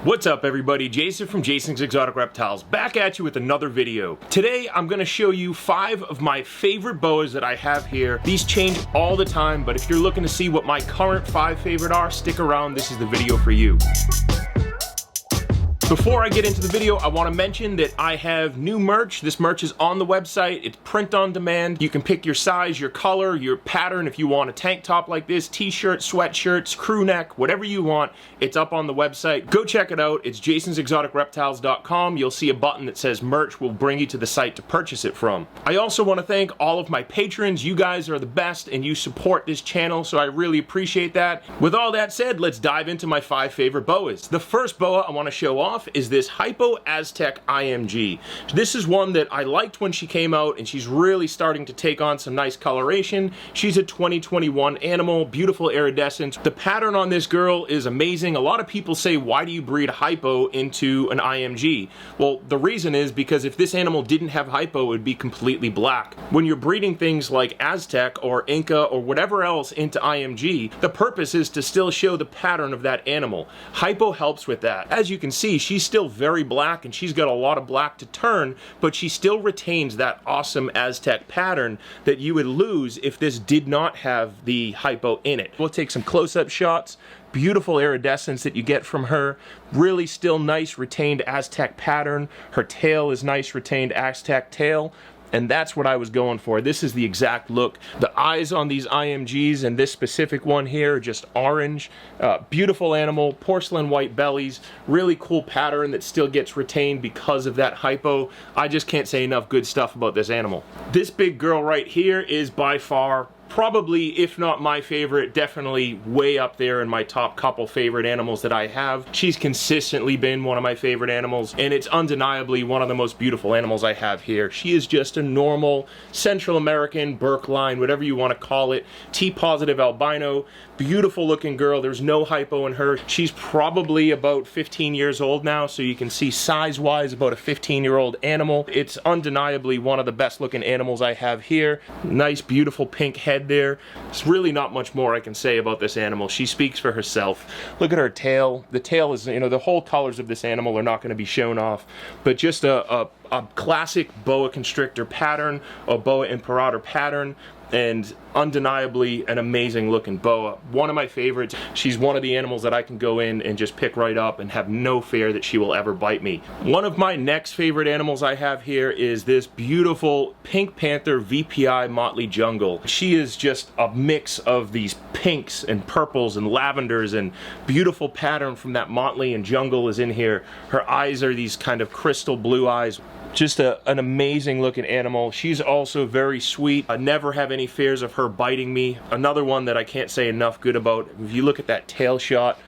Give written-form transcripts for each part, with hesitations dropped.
What's up everybody, Jason from Jason's Exotic Reptiles, back at you with another video. Today I'm going to show you 5 of my favorite boas that I have here. These change all the time, but if you're looking to see what my current 5 favorite are, stick around, this is the video for you. Before I get into the video, I want to mention that I have new merch. This merch is on the website. It's print on demand. You can pick your size, your color, your pattern. If you want a tank top like this, t-shirts, sweatshirts, crew neck, whatever you want, it's up on the website. Go check it out. It's jasonsexoticreptiles.com. You'll see a button that says merch. Will bring you to the site to purchase it from. I also want to thank all of my patrons. You guys are the best and you support this channel, so I really appreciate that. With all that said, let's dive into my 5 favorite boas. The first boa I want to show off is this Hypo Aztec IMG. This is one that I liked when she came out, and she's really starting to take on some nice coloration. She's a 2021 animal, beautiful iridescence. The pattern on this girl is amazing. A lot of people say, why do you breed Hypo into an IMG? Well, the reason is because if this animal didn't have Hypo, it would be completely black. When you're breeding things like Aztec or Inca or whatever else into IMG, the purpose is to still show the pattern of that animal. Hypo helps with that. As you can see, she's still very black and she's got a lot of black to turn, but she still retains that awesome Aztec pattern that you would lose if this did not have the Hypo in it. We'll take some close-up shots. Beautiful iridescence that you get from her. Really still nice retained Aztec pattern. Her tail is nice retained Aztec tail. And that's what I was going for. This is the exact look. The eyes on these IMGs and this specific one here are just orange. Beautiful animal, porcelain white bellies, really cool pattern that still gets retained because of that Hypo. I just can't say enough good stuff about this animal. This big girl right here is by far probably, if not my favorite, definitely way up there in my top couple favorite animals that I have. She's consistently been one of my favorite animals, and it's undeniably one of the most beautiful animals I have here. She is just a normal Central American, Burke line, whatever you want to call it, T-positive albino, beautiful looking girl. There's no Hypo in her. She's probably about 15 years old now, so you can see size-wise about a 15-year-old animal. It's undeniably one of the best looking animals I have here. Nice, beautiful pink head there. There's really not much more I can say about this animal. She speaks for herself. Look at her tail. The tail is, you know, the whole colors of this animal are not going to be shown off, but just a classic boa constrictor pattern, or boa imperator pattern, and undeniably an amazing looking boa. One of my favorites. She's one of the animals that I can go in and just pick right up and have no fear that she will ever bite me. One of my next favorite animals I have here is this beautiful pink Panther VPI Motley jungle. She is just a mix of these pinks and purples and lavenders, and beautiful pattern from that Motley and jungle is in here. Her eyes are these kind of crystal blue eyes. Just an amazing looking animal. She's also very sweet. I never have any fears of her biting me. Another one that I can't say enough good about. If you look at that tail shot,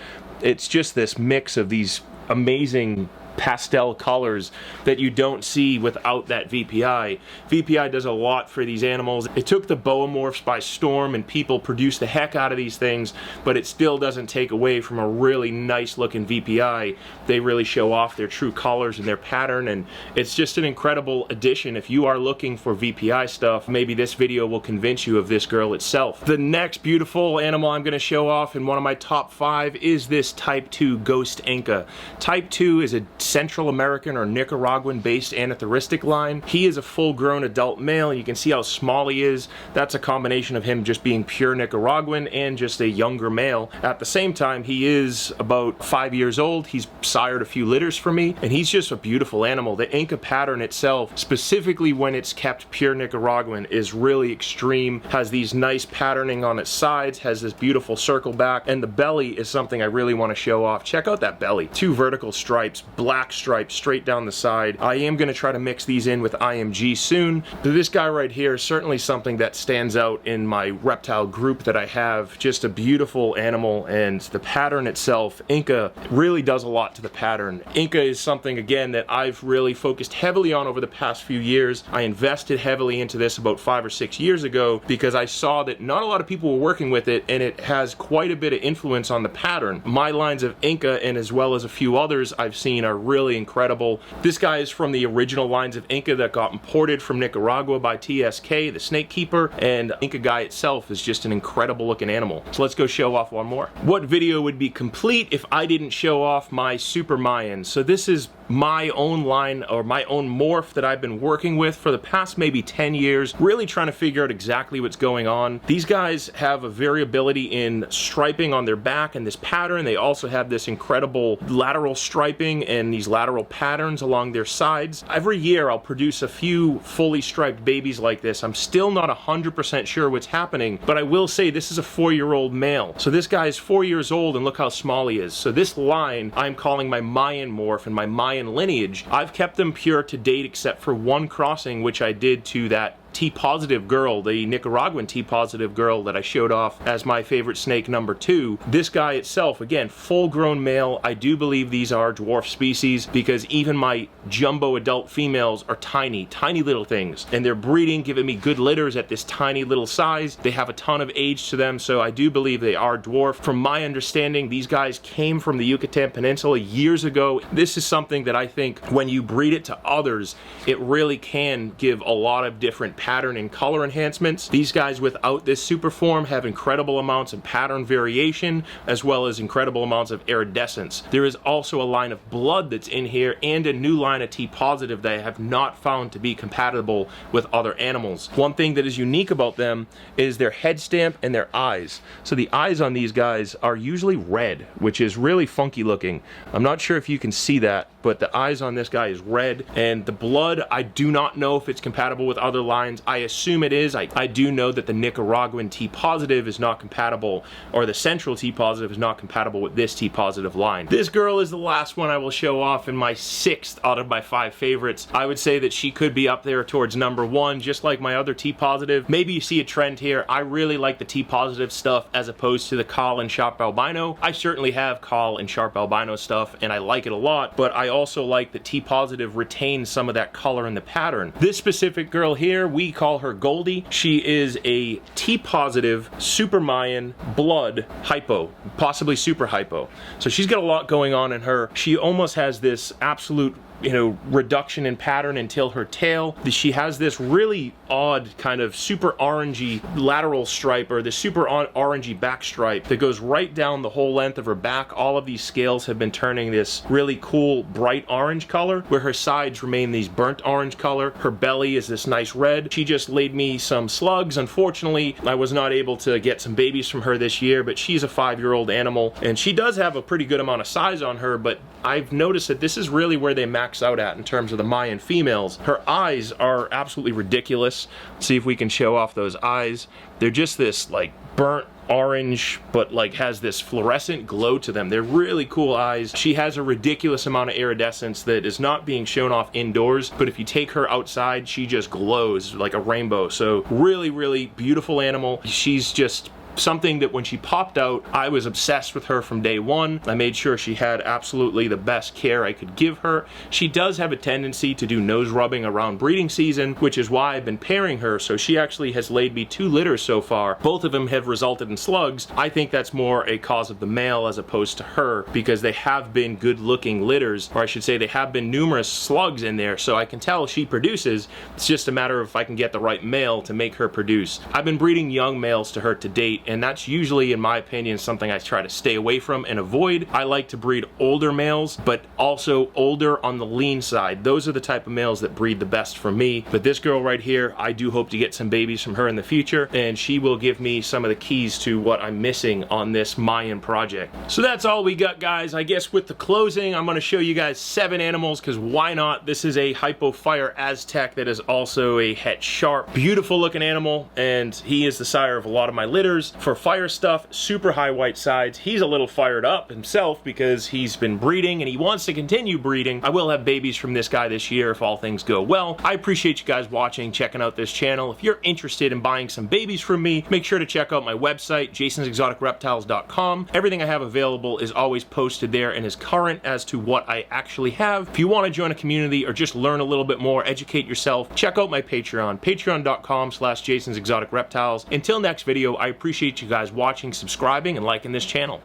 it's just this mix of these amazing pastel colors that you don't see without that VPI. VPI does a lot for these animals. It took the Boa Morphs by storm, and people produced the heck out of these things, but it still doesn't take away from a really nice looking VPI. They really show off their true colors and their pattern, and it's just an incredible addition. If you are looking for VPI stuff, maybe this video will convince you of this girl itself. The next beautiful animal I'm going to show off in one of my top 5 is this Type 2 Ghost Inca. Type 2 is a Central American or Nicaraguan based anathoristic line. He is a full-grown adult male. You can see how small he is. That's a combination of him just being pure Nicaraguan and just a younger male. At the same time, he is about 5 years old. He's sired a few litters for me, and he's just a beautiful animal. The Inca pattern itself, specifically when it's kept pure Nicaraguan, is really extreme. Has these nice patterning on its sides, has this beautiful circle back, and the belly is something I really want to show off. Check out that belly. 2 vertical stripes, black stripes straight down the side. I am going to try to mix these in with IMG soon. This guy right here is certainly something that stands out in my reptile group that I have. Just a beautiful animal, and the pattern itself, Inca really does a lot to the pattern. Inca is something, again, that I've really focused heavily on over the past few years. I invested heavily into this about 5 or 6 years ago because I saw that not a lot of people were working with it, and it has quite a bit of influence on the pattern. My lines of Inca, and as well as a few others I've seen, are really incredible. This guy is from the original lines of Inca that got imported from Nicaragua by TSK, the snake keeper, and Inca guy itself is just an incredible looking animal. So let's go show off one more. What video would be complete if I didn't show off my Super Mayan? So this is my own line, or my own morph that I've been working with for the past maybe 10 years, really trying to figure out exactly what's going on. These guys have a variability in striping on their back and this pattern. They also have this incredible lateral striping and these lateral patterns along their sides. Every year I'll produce a few fully striped babies like this. I'm still not 100% sure what's happening, but I will say this is a 4-year-old male. So this guy is 4 years old and look how small he is. So this line I'm calling my Mayan morph and my Mayan lineage. I've kept them pure to date except for one crossing, which I did to that T-positive girl, the Nicaraguan T-positive girl that I showed off as my favorite snake number 2. This guy itself, again, full-grown male. I do believe these are dwarf species because even my jumbo adult females are tiny, tiny little things. And they're breeding, giving me good litters at this tiny little size. They have a ton of age to them, so I do believe they are dwarf. From my understanding, these guys came from the Yucatan Peninsula years ago. This is something that I think when you breed it to others, it really can give a lot of different pattern and color enhancements. These guys without this super form have incredible amounts of pattern variation as well as incredible amounts of iridescence. There is also a line of blood that's in here and a new line of T-positive that I have not found to be compatible with other animals. One thing that is unique about them is their head stamp and their eyes. So the eyes on these guys are usually red, which is really funky looking. I'm not sure if you can see that, but the eyes on this guy is red, and the blood, I do not know if it's compatible with other lines. I assume it is. I do know that the Nicaraguan T-positive is not compatible, or the Central T-positive is not compatible with this T-positive line. This girl is the last one I will show off, in my 6th out of my 5 favorites. I would say that she could be up there towards number 1, just like my other T-positive. Maybe you see a trend here. I really like the T-positive stuff as opposed to the Kahl and Sharp Albino. I certainly have Kahl and Sharp Albino stuff, and I like it a lot, but I also like the T-positive retains some of that color in the pattern. This specific girl here, we call her Goldie. She is a T-positive Super Mayan blood hypo, possibly super hypo. So she's got a lot going on in her. She almost has this absolute, you know, reduction in pattern until her tail. She has this really odd kind of super orangey lateral stripe, or the super orangey back stripe that goes right down the whole length of her back. All of these scales have been turning this really cool bright orange color, where her sides remain these burnt orange color. Her belly is this nice red. She just laid me some slugs. Unfortunately, I was not able to get some babies from her this year, but she's a 5-year-old animal, and she does have a pretty good amount of size on her, but I've noticed that this is really where they max out at in terms of the Mayan females. Her eyes are absolutely ridiculous. Let's see if we can show off those eyes. They're just this like burnt orange, but like has this fluorescent glow to them. They're really cool eyes. She has a ridiculous amount of iridescence that is not being shown off indoors, but if you take her outside, she just glows like a rainbow. So really, really beautiful animal. She's just something that when she popped out, I was obsessed with her from day one. I made sure she had absolutely the best care I could give her. She does have a tendency to do nose rubbing around breeding season, which is why I've been pairing her. So she actually has laid me 2 litters so far. Both of them have resulted in slugs. I think that's more a cause of the male as opposed to her, because they have been good looking litters, or I should say they have been numerous slugs in there, so I can tell she produces. It's just a matter of if I can get the right male to make her produce. I've been breeding young males to her to date, and that's usually, in my opinion, something I try to stay away from and avoid. I like to breed older males, but also older on the lean side. Those are the type of males that breed the best for me. But this girl right here, I do hope to get some babies from her in the future, and she will give me some of the keys to what I'm missing on this Mayan project. So that's all we got, guys. I guess with the closing, I'm going to show you guys 7 animals, because why not? This is a Hypo Aztec that is also a Het Sharp. Beautiful looking animal, and he is the sire of a lot of my litters. For fire stuff, super high white sides. He's a little fired up himself because he's been breeding and he wants to continue breeding. I will have babies from this guy this year if all things go well. I appreciate you guys watching, checking out this channel. If you're interested in buying some babies from me, make sure to check out my website, jasonsexoticreptiles.com. Everything I have available is always posted there and is current as to what I actually have. If you want to join a community or just learn a little bit more, educate yourself, check out my Patreon, patreon.com/jasonsexoticreptiles. Until next video, I appreciate you guys watching, subscribing, and liking this channel.